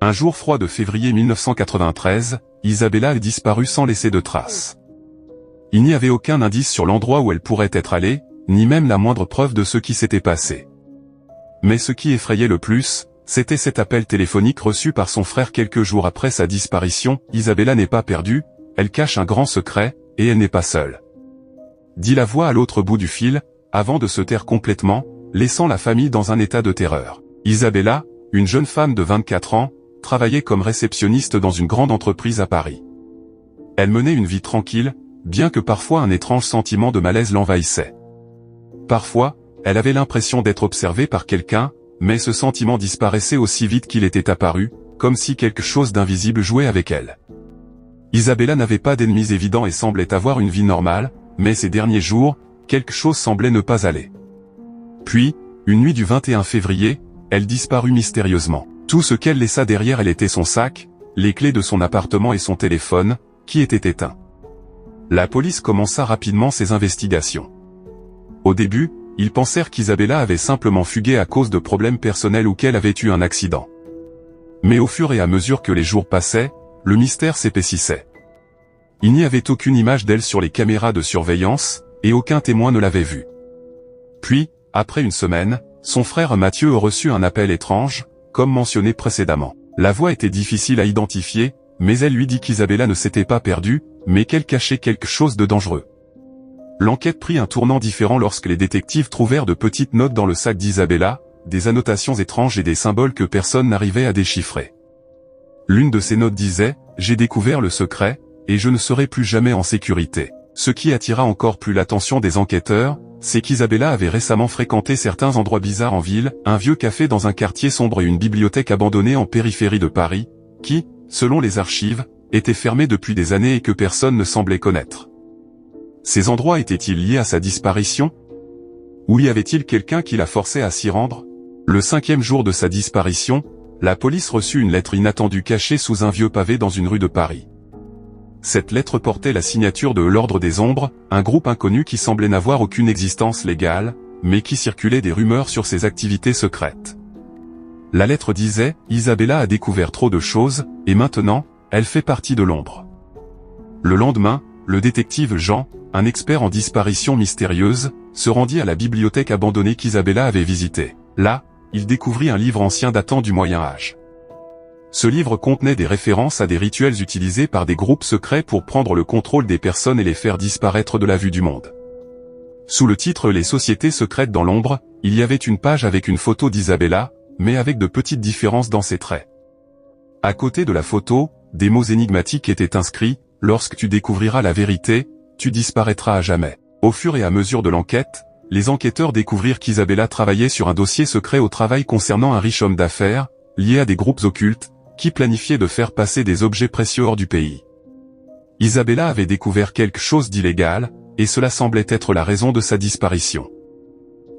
Un jour froid de février 1993, Isabella a disparu sans laisser de traces. Il n'y avait aucun indice sur l'endroit où elle pourrait être allée, ni même la moindre preuve de ce qui s'était passé. Mais ce qui effrayait le plus, c'était cet appel téléphonique reçu par son frère quelques jours après sa disparition. Isabella n'est pas perdue, elle cache un grand secret, et elle n'est pas seule. Dit la voix à l'autre bout du fil, avant de se taire complètement, laissant la famille dans un état de terreur. Isabella, une jeune femme de 24 ans, travaillait comme réceptionniste dans une grande entreprise à Paris. Elle menait une vie tranquille, bien que parfois un étrange sentiment de malaise l'envahissait. Parfois, elle avait l'impression d'être observée par quelqu'un, mais ce sentiment disparaissait aussi vite qu'il était apparu, comme si quelque chose d'invisible jouait avec elle. Isabella n'avait pas d'ennemis évidents et semblait avoir une vie normale, mais ces derniers jours, quelque chose semblait ne pas aller. Puis, une nuit du 21 février, elle disparut mystérieusement. Tout ce qu'elle laissa derrière elle était son sac, les clés de son appartement et son téléphone, qui étaient éteints. La police commença rapidement ses investigations. Au début, ils pensèrent qu'Isabella avait simplement fugué à cause de problèmes personnels ou qu'elle avait eu un accident. Mais au fur et à mesure que les jours passaient, le mystère s'épaississait. Il n'y avait aucune image d'elle sur les caméras de surveillance, et aucun témoin ne l'avait vue. Puis, après une semaine, son frère Mathieu reçut un appel étrange, comme mentionné précédemment. La voix était difficile à identifier, mais elle lui dit qu'Isabella ne s'était pas perdue, mais qu'elle cachait quelque chose de dangereux. L'enquête prit un tournant différent lorsque les détectives trouvèrent de petites notes dans le sac d'Isabella, des annotations étranges et des symboles que personne n'arrivait à déchiffrer. L'une de ces notes disait « J'ai découvert le secret, et je ne serai plus jamais en sécurité ». Ce qui attira encore plus l'attention des enquêteurs, c'est qu'Isabella avait récemment fréquenté certains endroits bizarres en ville, un vieux café dans un quartier sombre et une bibliothèque abandonnée en périphérie de Paris, qui, selon les archives, étaient fermés depuis des années et que personne ne semblait connaître. Ces endroits étaient-ils liés à sa disparition? Ou y avait-il quelqu'un qui la forçait à s'y rendre? Le 5e jour de sa disparition, la police reçut une lettre inattendue cachée sous un vieux pavé dans une rue de Paris. Cette lettre portait la signature de l'Ordre des Ombres, un groupe inconnu qui semblait n'avoir aucune existence légale, mais qui circulait des rumeurs sur ses activités secrètes. La lettre disait « Isabella a découvert trop de choses, et maintenant, elle fait partie de l'ombre ». Le lendemain, le détective Jean, un expert en disparition mystérieuse, se rendit à la bibliothèque abandonnée qu'Isabella avait visitée. Là, il découvrit un livre ancien datant du Moyen Âge. Ce livre contenait des références à des rituels utilisés par des groupes secrets pour prendre le contrôle des personnes et les faire disparaître de la vue du monde. Sous le titre « Les sociétés secrètes dans l'ombre », il y avait une page avec une photo d'Isabella, mais avec de petites différences dans ses traits. À côté de la photo, des mots énigmatiques étaient inscrits « Lorsque tu découvriras la vérité, tu disparaîtras à jamais ». Au fur et à mesure de l'enquête, les enquêteurs découvrirent qu'Isabella travaillait sur un dossier secret au travail concernant un riche homme d'affaires, lié à des groupes occultes, qui planifiait de faire passer des objets précieux hors du pays. Isabella avait découvert quelque chose d'illégal, et cela semblait être la raison de sa disparition.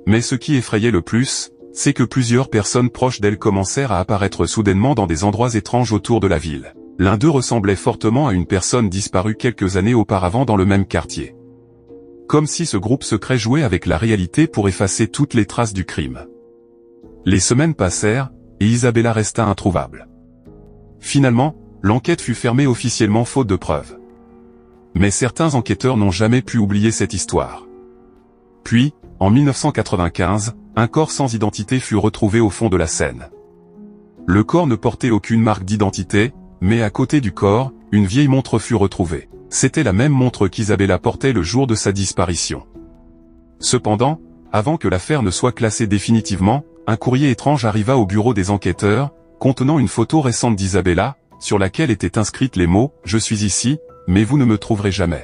Mais ce qui effrayait le plus, c'est que plusieurs personnes proches d'elle commencèrent à apparaître soudainement dans des endroits étranges autour de la ville. L'un d'eux ressemblait fortement à une personne disparue quelques années auparavant dans le même quartier. Comme si ce groupe secret jouait avec la réalité pour effacer toutes les traces du crime. Les semaines passèrent, et Isabella resta introuvable. Finalement, l'enquête fut fermée officiellement faute de preuves. Mais certains enquêteurs n'ont jamais pu oublier cette histoire. Puis, en 1995, un corps sans identité fut retrouvé au fond de la Seine. Le corps ne portait aucune marque d'identité, mais à côté du corps, une vieille montre fut retrouvée. C'était la même montre qu'Isabella portait le jour de sa disparition. Cependant, avant que l'affaire ne soit classée définitivement, un courrier étrange arriva au bureau des enquêteurs, contenant une photo récente d'Isabella, sur laquelle étaient inscrites les mots « Je suis ici, mais vous ne me trouverez jamais ».